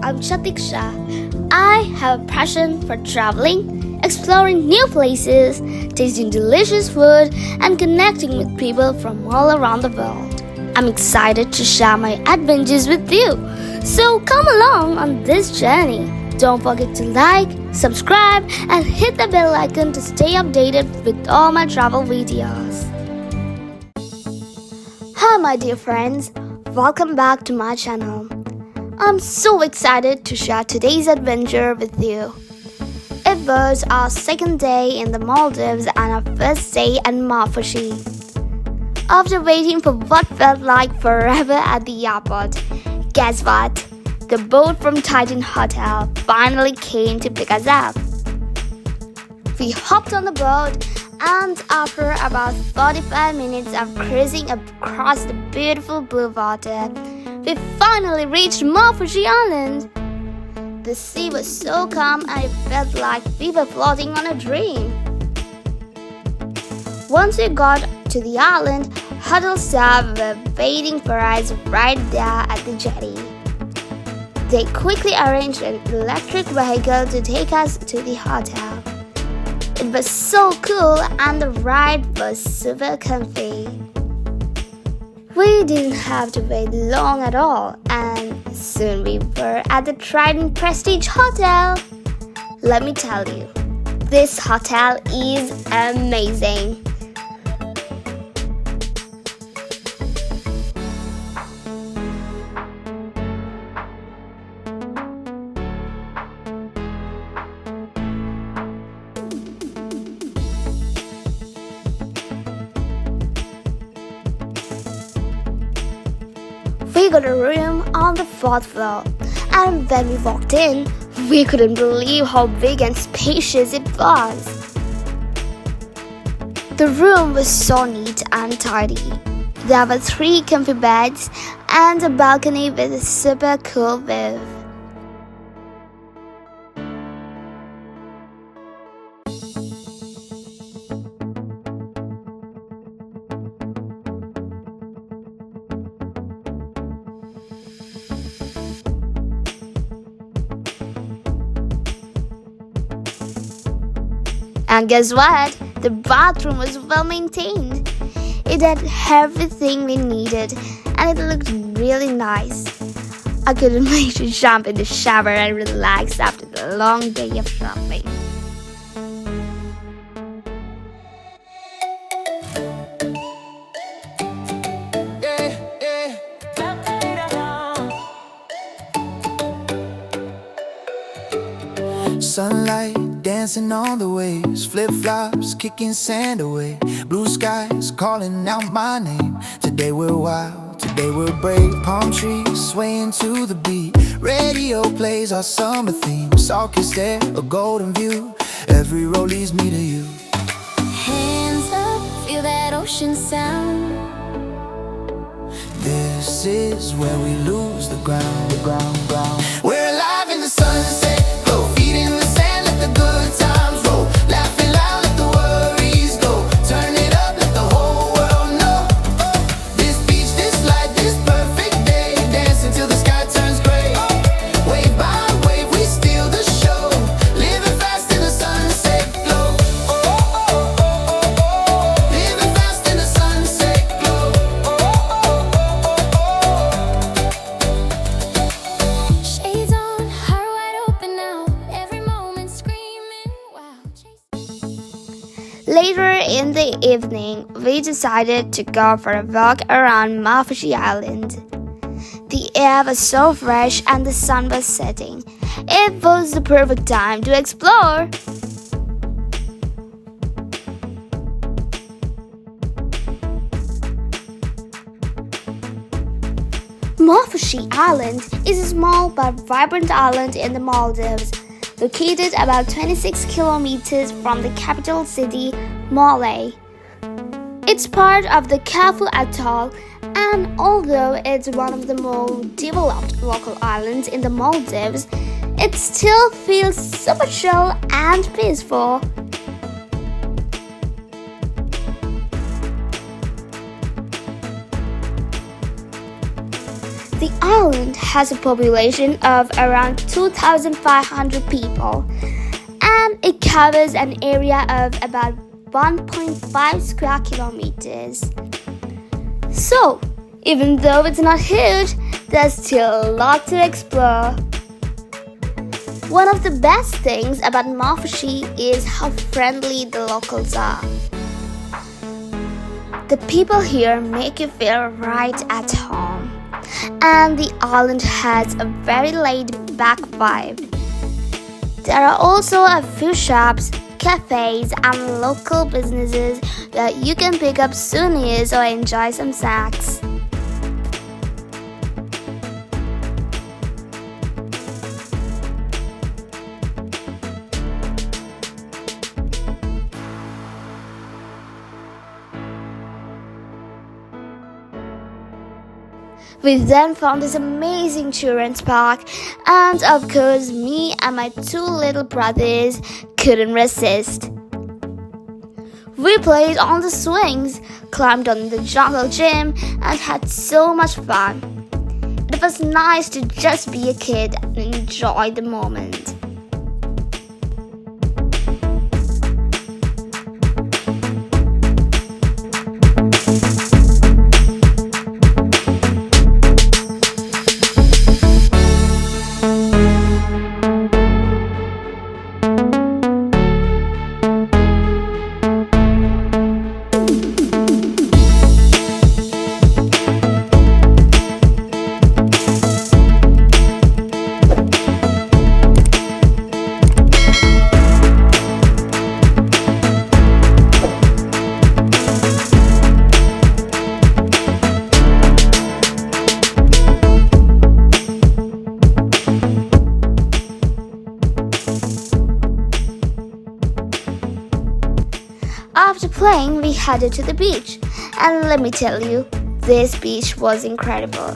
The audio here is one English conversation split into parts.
I'm Shatiksha. I have a passion for traveling, exploring new places, tasting delicious food, and connecting with people from all around the world. I'm excited to share my adventures with you. So come along on this journey. Don't forget to like, subscribe, and hit the bell icon to stay updated with all my travel videos. Hi my dear friends, welcome back to my channel. I'm so excited to share today's adventure with you. It was our second day in the Maldives and our first day at Maafushi. After waiting for what felt like forever at the airport, guess what? The boat from Triton Hotel finally came to pick us up. We hopped on the boat and after about 45 minutes of cruising across the beautiful blue water, we finally reached Maafushi Island. The sea was so calm and it felt like we were floating on a dream. Once we got to the island, hotel staff were waiting for us right there at the jetty. They quickly arranged an electric vehicle to take us to the hotel. It was so cool and the ride was super comfy. We didn't have to wait long at all and soon we were at the Triton Prestige Hotel. Let me tell you, this hotel is amazing. We got a room on the 4th floor, and when we walked in, we couldn't believe how big and spacious it was. The room was so neat and tidy. There were 3 comfy beds and a balcony with a super cool view. And guess what? The bathroom was well maintained. It had everything we needed and it looked really nice. I couldn't wait to jump in the shower and relax after the long day of shopping. Sunlight dancing on the waves, flip-flops kicking sand away, blue skies calling out my name. Today we're wild, today we're brave, palm trees swaying to the beat, radio plays our summer theme, salt is there, a golden view, every road leads me to you. Hands up, feel that ocean sound. This is where we lose the ground, the ground. We're alive in the sunset, glow, feet in the sand, let the good times roll, laughing loud, let the worries go, turn it up, let the whole world know. This beach, this light, this perfect day, dancing till the sky turns gray. Wave by wave, we steal the show, living fast in the sunset glow. Living fast in the sunset glow. Shades on, heart wide open now, every moment screaming, wow. Later in the evening, we decided to go for a walk around Maafushi Island. The air was so fresh and the sun was setting. It was the perfect time to explore. Maafushi Island is a small but vibrant island in the Maldives, located about 26 kilometers from the capital city, Malé. It's part of the Kafue Atoll, and although it's one of the more developed local islands in the Maldives, it still feels super chill and peaceful. The island has a population of around 2,500 people, and it covers an area of about 1.5 square kilometers. So, even though it's not huge, there's still a lot to explore. One of the best things about Maafushi is how friendly the locals are. The people here make you feel right at home, and the island has a very laid-back vibe. There are also a few shops, cafes, and local businesses where you can pick up souvenirs or enjoy some snacks. We then found this amazing children's park, and of course me and my two little brothers couldn't resist. We played on the swings, climbed on the jungle gym, and had so much fun. It was nice to just be a kid and enjoy the moment. After playing, we headed to the beach, and let me tell you, this beach was incredible.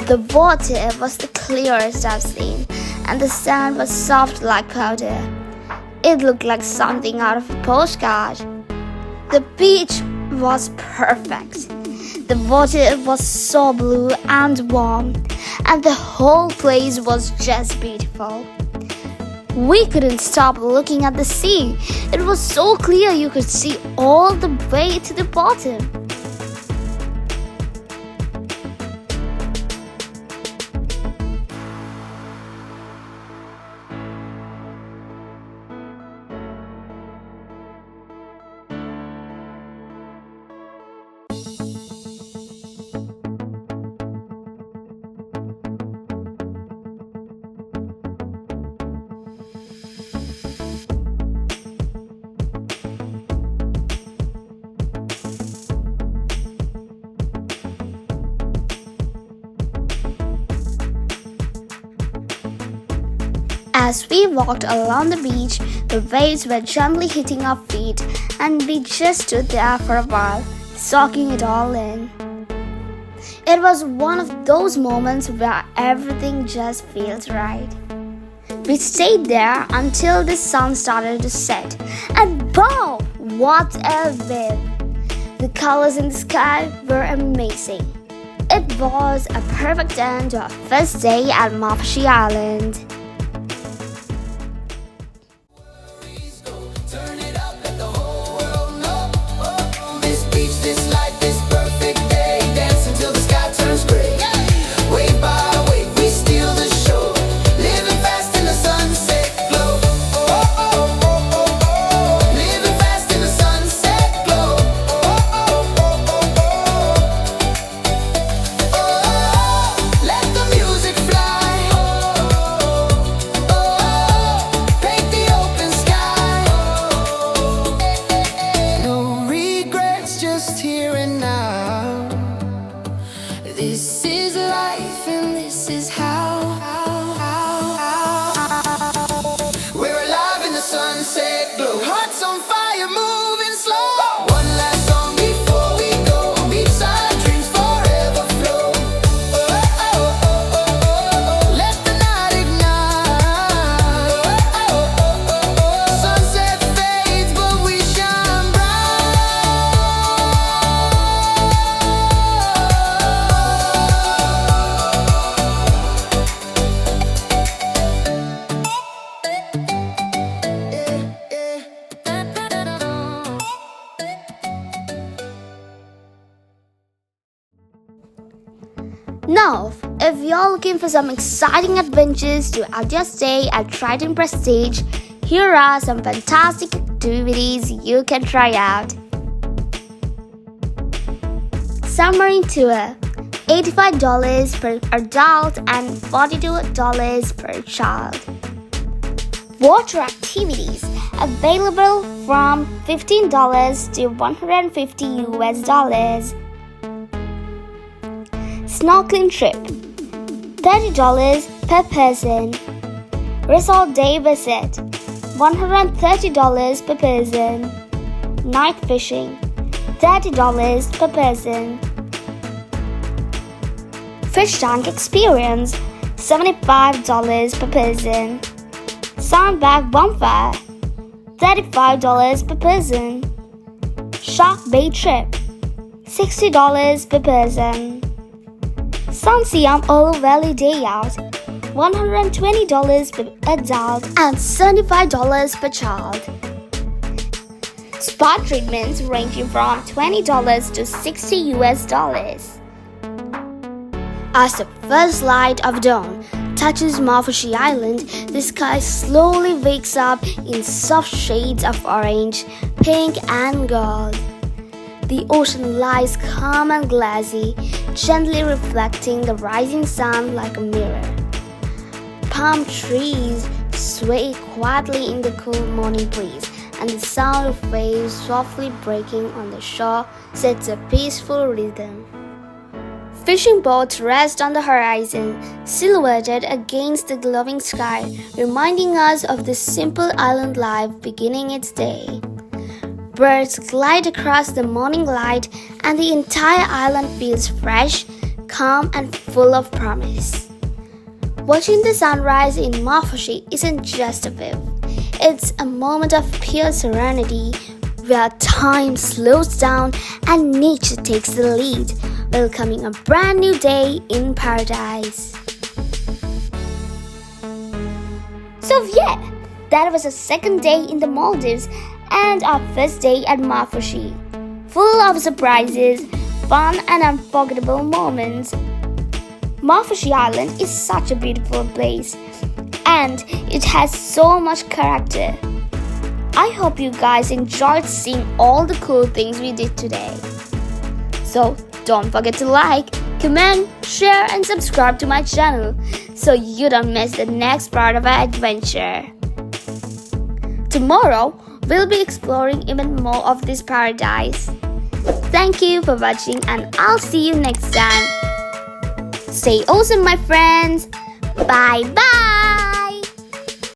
The water was the clearest I've seen, and the sand was soft like powder. It looked like something out of a postcard. The beach was perfect. The water was so blue and warm, and the whole place was just beautiful. We couldn't stop looking at the sea. It was so clear you could see all the way to the bottom. As we walked along the beach, the waves were gently hitting our feet, and we just stood there for a while, soaking it all in. It was one of those moments where everything just feels right. We stayed there until the sun started to set, and wow, what a view! The colors in the sky were amazing. It was a perfect end to our first day at Maafushi Island. Turn it up, let the whole world know. This beach, this life, this perfect day. Dance until the sky turns gray. Wave by wave, we steal the show. Living fast in the sunset glow. Living fast in the sunset glow. Let the music fly. Paint the open sky. No regrets, just here Now, if you're looking for some exciting adventures to add your stay at Triton Prestige, here are some fantastic activities you can try out. Submarine tour, $85 per adult and $42 per child. Water activities, available from $15 to $150. Snorkeling trip, $30 per person. Resort day visit, $130 per person. Night fishing, $30 per person. Fish tank experience, $75 per person. Sandbag bonfire, $35 per person. Shark bait trip, $60 per person. Siyam Olhuveli day out, $120 per adult and $75 per child. Spa treatments ranging from $20 to $60. As the first light of dawn touches Maafushi Island, the sky slowly wakes up in soft shades of orange, pink and gold. The ocean lies calm and glassy, gently reflecting the rising sun like a mirror. Palm trees sway quietly in the cool morning breeze, and the sound of waves softly breaking on the shore sets a peaceful rhythm. Fishing boats rest on the horizon, silhouetted against the glowing sky, reminding us of the simple island life beginning its day. Birds glide across the morning light, and the entire island feels fresh, calm, and full of promise. Watching the sunrise in Maafushi isn't just a view. It's a moment of pure serenity where time slows down and nature takes the lead, welcoming a brand new day in paradise. So yeah, that was our second day in the Maldives and our first day at Mafushi, full of surprises, fun and unforgettable moments. Maafushi Island is such a beautiful place and it has so much character. I hope you guys enjoyed seeing all the cool things we did today. So don't forget to like, comment, share and subscribe to my channel so you don't miss the next part of our adventure. Tomorrow, we'll be exploring even more of this paradise. Thank you for watching and I'll see you next time. Stay awesome, my friends. Bye bye.